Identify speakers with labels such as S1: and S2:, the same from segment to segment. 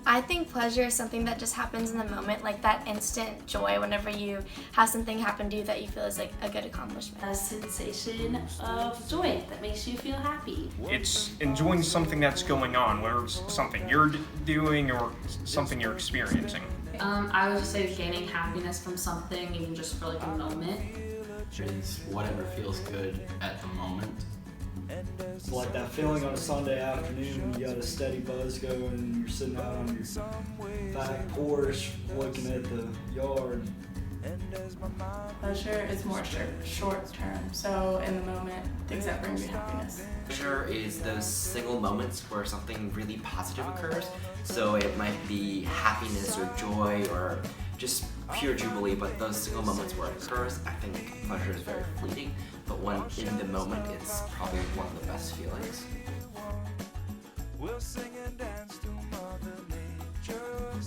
S1: I think pleasure is something that just happens in the moment, like that instant joy whenever you have something happen to you that you feel is like a good accomplishment.
S2: A sensation of joy that makes you feel happy.
S3: It's enjoying something that's going on, whether it's something you're doing or something you're experiencing.
S2: I would just say gaining happiness from something, even just for like a moment.
S4: Is whatever feels good at the moment.
S5: It's like that feeling on a Sunday afternoon when you got a steady buzz going and you're sitting out on your back porch looking at the yard.
S6: Pleasure is more short term, so in the moment, things that bring you happiness.
S7: Pleasure is those single moments where something really positive occurs. So it might be happiness or joy or just pure jubilee, but those single moments where it occurs, I think pleasure is very fleeting, but when in the moment, it's probably one of the best feelings.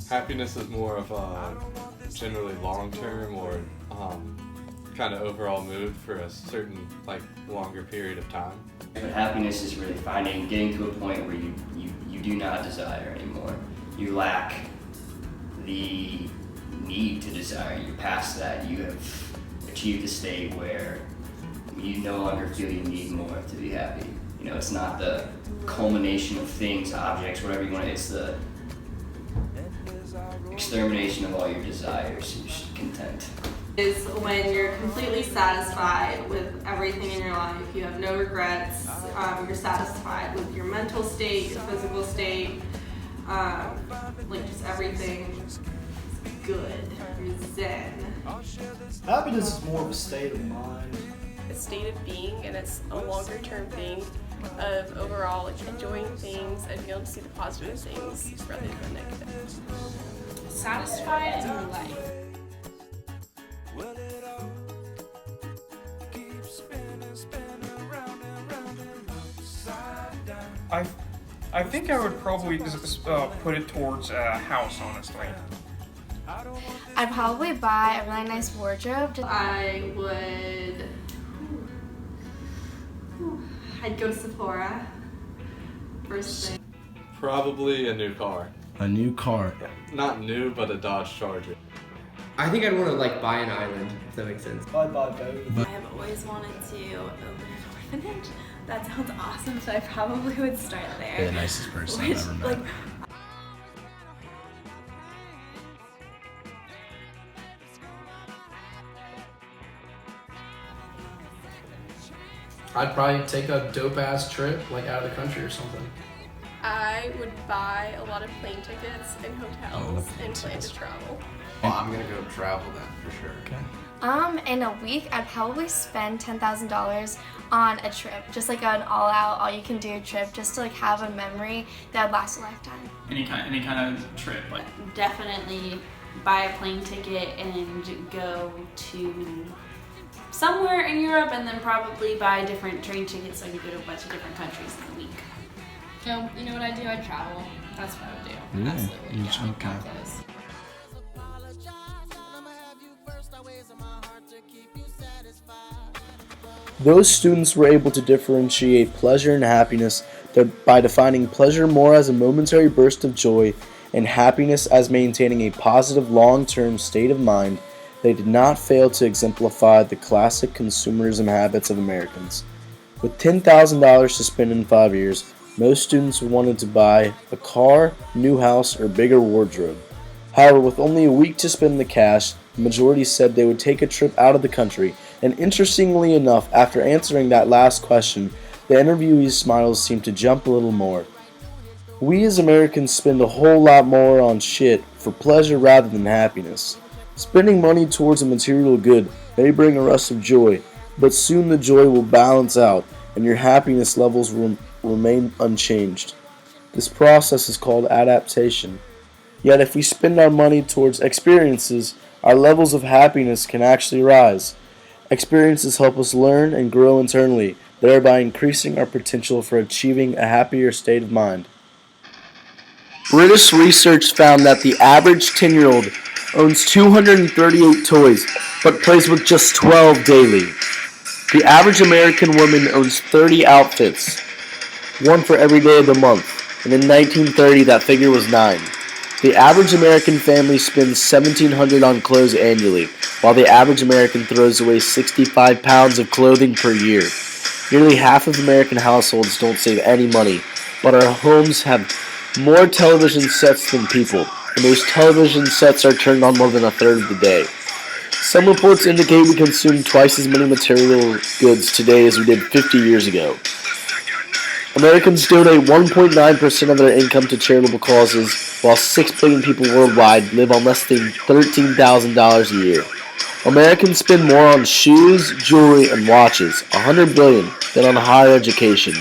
S8: Happiness is more of a generally long-term or kind of overall mood for a certain longer period of time.
S9: But happiness is really getting to a point where you do not desire anymore. You lack the need to desire. You're past that. You have achieved a state where you no longer feel you need more to be happy. It's not the culmination of things, objects, whatever you want. It's the extermination of all your desires. You're just content.
S6: Is when you're completely satisfied with everything in your life. You have no regrets. You're satisfied with your mental state, your physical state, just everything is good. You're zen.
S5: Happiness is more of a state of mind.
S10: A state of being, and it's a longer term thing of overall enjoying things and being able to see the positive things rather than the negative.
S6: Satisfied in your life.
S3: I think I would probably put it towards a house, honestly.
S1: I'd probably buy a really nice wardrobe.
S6: I'd go to Sephora. First thing.
S8: Probably a new car.
S4: A new car.
S8: Not new, but a Dodge Charger.
S11: I think I'd want to buy an island, if that makes sense.
S5: I'd buy both.
S12: I have always wanted to open an orphanage. That sounds awesome, so I probably would start there.
S4: You're the nicest person I've ever met.
S11: I'd probably take a dope-ass trip, out of the country or something.
S10: I would buy a lot of plane tickets and hotels and plan to travel.
S4: Well, I'm gonna go travel then, for sure. Okay.
S1: In a week, I'd probably spend $10,000 on a trip, just an all-out, all-you-can-do trip, just to have a memory that would last a lifetime.
S13: Any kind of trip,
S2: Definitely buy a plane ticket and go to somewhere in Europe, and then probably buy different train tickets so I could go to a bunch of different countries in a week.
S12: You know what I'd do? I'd travel. That's what I would do.
S4: Really?
S12: Absolutely. Yeah,
S4: Okay.
S12: close.
S14: Those students were able to differentiate pleasure and happiness by defining pleasure more as a momentary burst of joy and happiness as maintaining a positive long-term state of mind. They did not fail to exemplify the classic consumerism habits of Americans. With $10,000 to spend in 5 years, most students wanted to buy a car, new house, or bigger wardrobe. However, with only a week to spend the cash, the majority said they would take a trip out of the country. And interestingly enough, after answering that last question, the interviewees' smiles seemed to jump a little more. We as Americans spend a whole lot more on shit for pleasure rather than happiness. Spending money towards a material good may bring a rush of joy, but soon the joy will balance out and your happiness levels will remain unchanged. This process is called adaptation. Yet if we spend our money towards experiences, our levels of happiness can actually rise. Experiences help us learn and grow internally, thereby increasing our potential for achieving a happier state of mind. British research found that the average 10-year-old owns 238 toys, but plays with just 12 daily. The average American woman owns 30 outfits, one for every day of the month, and in 1930 that figure was 9. The average American family spends $1,700 on clothes annually, while the average American throws away 65 pounds of clothing per year. Nearly half of American households don't save any money, but our homes have more television sets than people, and those television sets are turned on more than a third of the day. Some reports indicate we consume twice as many material goods today as we did 50 years ago. Americans donate 1.9% of their income to charitable causes, while 6 billion people worldwide live on less than $13,000 a year. Americans spend more on shoes, jewelry, and watches, $100 billion, than on higher education.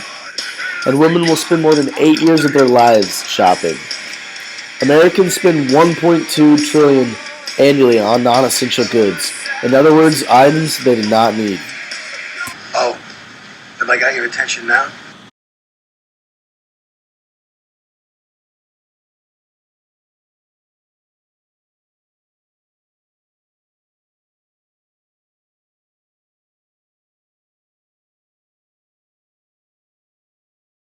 S14: And women will spend more than 8 years of their lives shopping. Americans spend $1.2 trillion annually on non-essential goods. In other words, items they do not need.
S15: Oh, have I got your attention now?